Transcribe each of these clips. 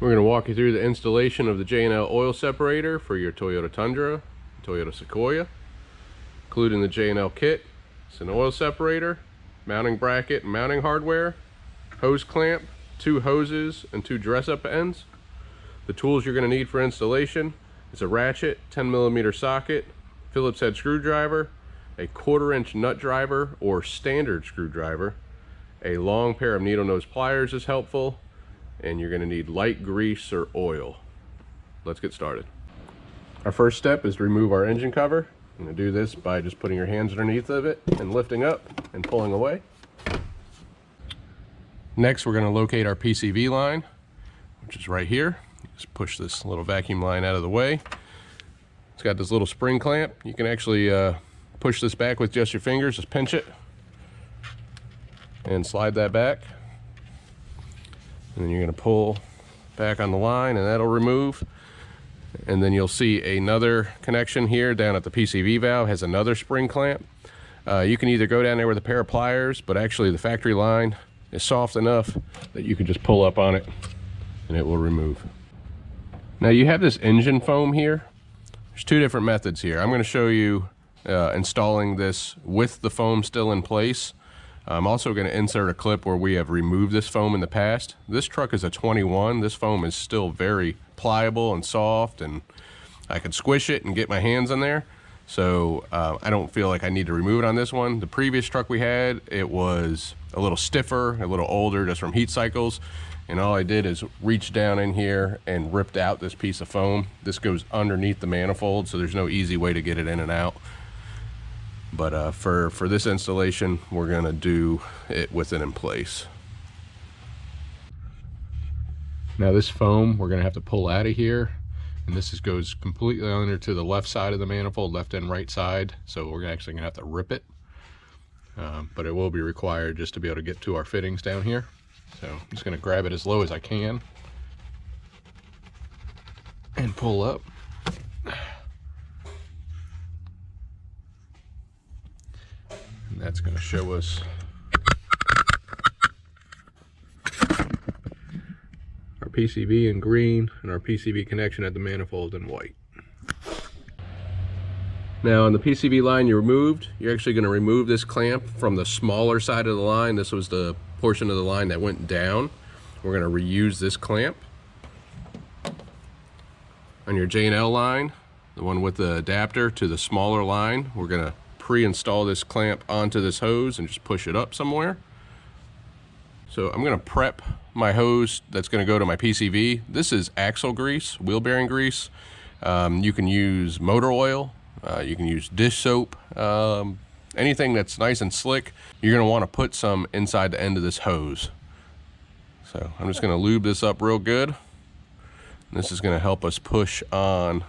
We're going to walk you through the installation of the J&L oil separator for your Toyota Tundra, Toyota Sequoia, including the J&L kit. It's an oil separator, mounting bracket and mounting hardware, hose clamp, 2 hoses and 2 dress-up ends. The tools you're going to need for installation is a ratchet, 10mm socket, Phillips head screwdriver, a 1/4-inch nut driver or standard screwdriver, a long pair of needle nose pliers is helpful, and you're going to need light grease or oil. Let's get started. Our first step is to remove our engine cover. I'm going to do this by just putting your hands underneath of it and lifting up and pulling away. Next, we're going to locate our PCV line, which is right here. Just push this little vacuum line out of the way. It's got this little spring clamp. You can actually push this back with just your fingers, just pinch it and slide that back. And then you're going to pull back on the line and that'll remove. And then you'll see another connection here down at the PCV valve has another spring clamp. You can either go down there with a pair of pliers, but actually the factory line is soft enough that you can just pull up on it and it will remove. Now you have this engine foam here. There's 2 different methods here. I'm going to show you installing this with the foam still in place. I'm also going to insert a clip where we have removed this foam in the past. This truck is a 21. This foam is still very pliable and soft, and I could squish it and get my hands in there. So I don't feel like I need to remove it on this one. The previous truck we had, it was a little stiffer, a little older, just from heat cycles. And all I did is reach down in here and ripped out this piece of foam. This goes underneath the manifold, so there's no easy way to get it in and out. But for this installation, we're going to do it with it in place. Now this foam, we're going to have to pull out of here. And this goes completely under to the left side of the manifold, left and right side. So we're actually going to have to rip it. But it will be required just to be able to get to our fittings down here. So I'm just going to grab it as low as I can and pull up. And that's going to show us our PCV in green and our PCV connection at the manifold in white. Now on the PCV line you removed, you're actually going to remove this clamp from the smaller side of the line. This was the portion of the line that went down. We're going to reuse this clamp. On your J&L line, the one with the adapter to the smaller line, we're going to pre-install this clamp onto this hose and just push it up somewhere. So I'm going to prep my hose that's going to go to my PCV. This is axle grease, wheel bearing grease. You can use motor oil, you can use dish soap, anything that's nice and slick. You're going to want to put some inside the end of this hose. So I'm just going to lube this up real good. This is going to help us push on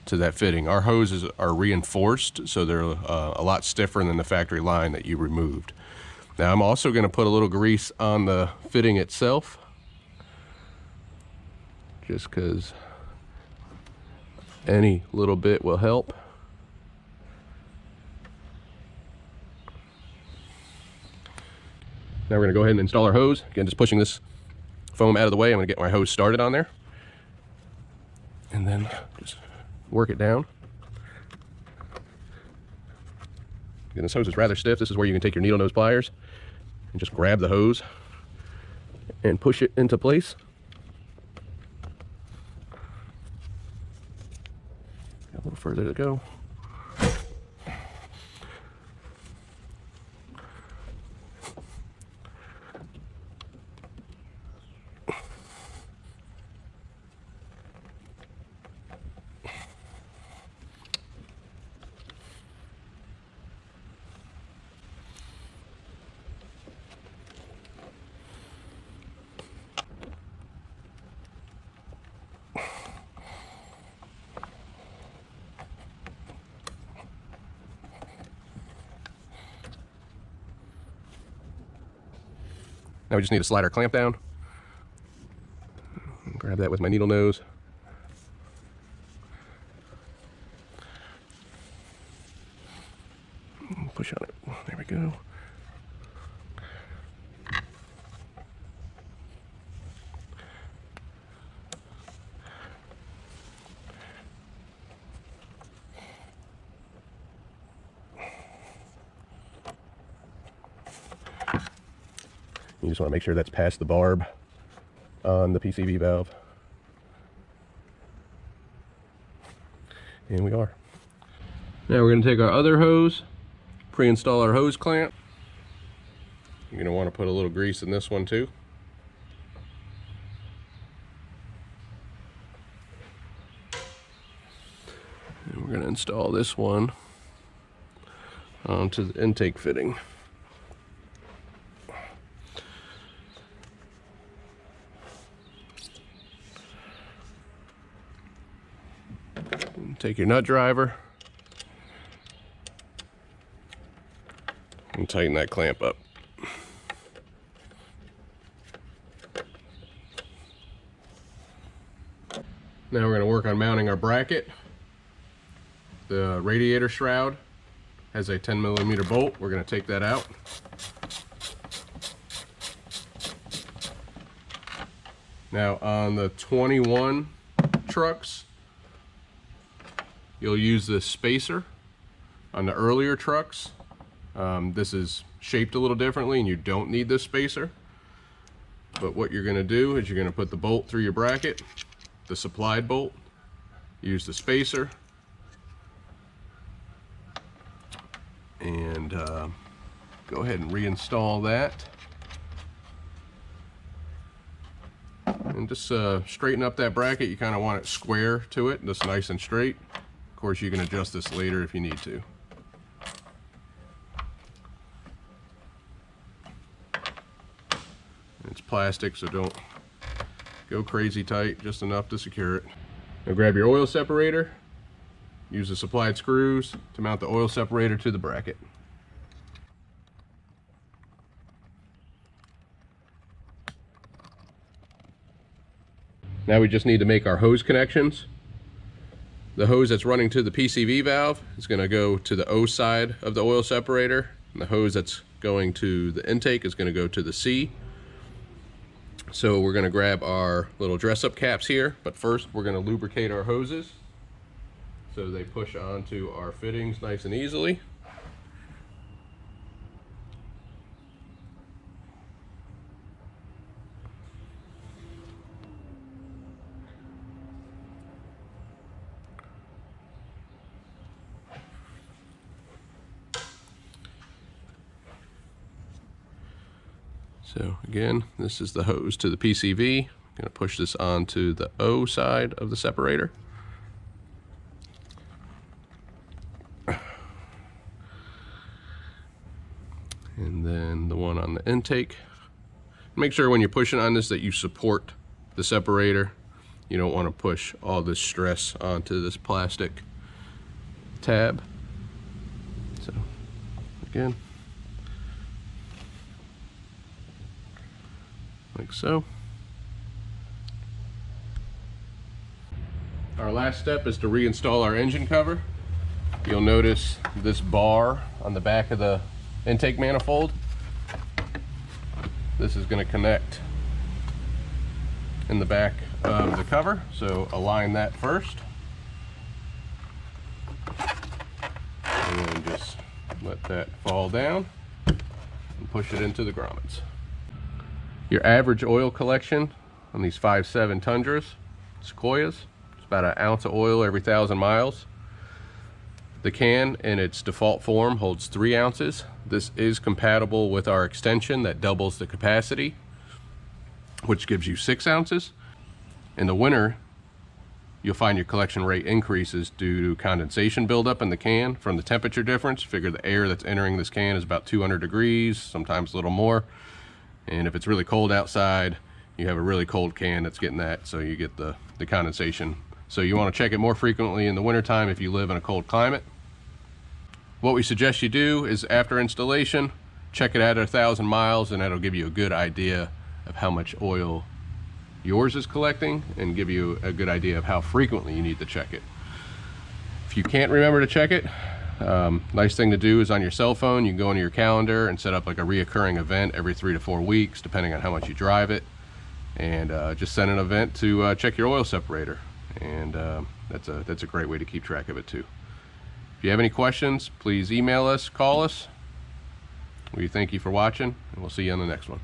to that fitting. Our hoses are reinforced, so they're a lot stiffer than the factory line that you removed. Now I'm also going to put a little grease on the fitting itself, just because any little bit will help. Now we're going to go ahead and install our hose. Again, just pushing this foam out of the way. I'm going to get my hose started on there and then just work it down. Again, this hose is rather stiff. This is where you can take your needle nose pliers and just grab the hose and push it into place. Got a little further to go. Now we just need to slide our clamp down. Grab that with my needle nose. Push on it. There we go. You just want to make sure that's past the barb on the PCV valve. And we are. Now we're going to take our other hose, pre-install our hose clamp. You're going to want to put a little grease in this one too. And we're going to install this one onto the intake fitting. Take your nut driver and tighten that clamp up. Now we're going to work on mounting our bracket. The radiator shroud has a 10mm bolt. We're going to take that out. Now on the 21 trucks, you'll use this spacer. On the earlier trucks, this is shaped a little differently and you don't need this spacer. But what you're going to do is you're going to put the bolt through your bracket, the supplied bolt, use the spacer, and go ahead and reinstall that. And just straighten up that bracket. You kind of want it square to it, just nice and straight. Of course, you can adjust this later if you need to. It's plastic, so don't go crazy tight, just enough to secure it. Now grab your oil separator, use the supplied screws to mount the oil separator to the bracket. Now we just need to make our hose connections. The hose that's running to the PCV valve is going to go to the O side of the oil separator, and the hose that's going to the intake is going to go to the C. So we're going to grab our little dress-up caps here, but first we're going to lubricate our hoses so they push onto our fittings nice and easily. So again, this is the hose to the PCV. I'm going to push this onto the O side of the separator. And then the one on the intake. Make sure when you're pushing on this that you support the separator. You don't want to push all this stress onto this plastic tab. So again, like so. Our last step is to reinstall our engine cover. You'll notice this bar on the back of the intake manifold. This is going to connect in the back of the cover, so align that first. And then just let that fall down and push it into the grommets. Your average oil collection on these 5.7 Tundras, Sequoias, it's about an ounce of oil every 1,000 miles. The can in its default form holds 3 ounces. This is compatible with our extension that doubles the capacity, which gives you 6 ounces. In the winter, you'll find your collection rate increases due to condensation buildup in the can from the temperature difference. Figure the air that's entering this can is about 200 degrees, sometimes a little more. And if it's really cold outside, you have a really cold can that's getting that, so you get the condensation. So you want to check it more frequently in the wintertime if you live in a cold climate. What we suggest you do is after installation, check it at 1,000 miles, and that'll give you a good idea of how much oil yours is collecting and give you a good idea of how frequently you need to check it. If you can't remember to check it, nice thing to do is on your cell phone, you can go into your calendar and set up like a reoccurring event every 3 to 4 weeks, depending on how much you drive it, and just send an event to check your oil separator. And that's a great way to keep track of it too. If you have any questions, please email us, call us. We thank you for watching, and we'll see you on the next one.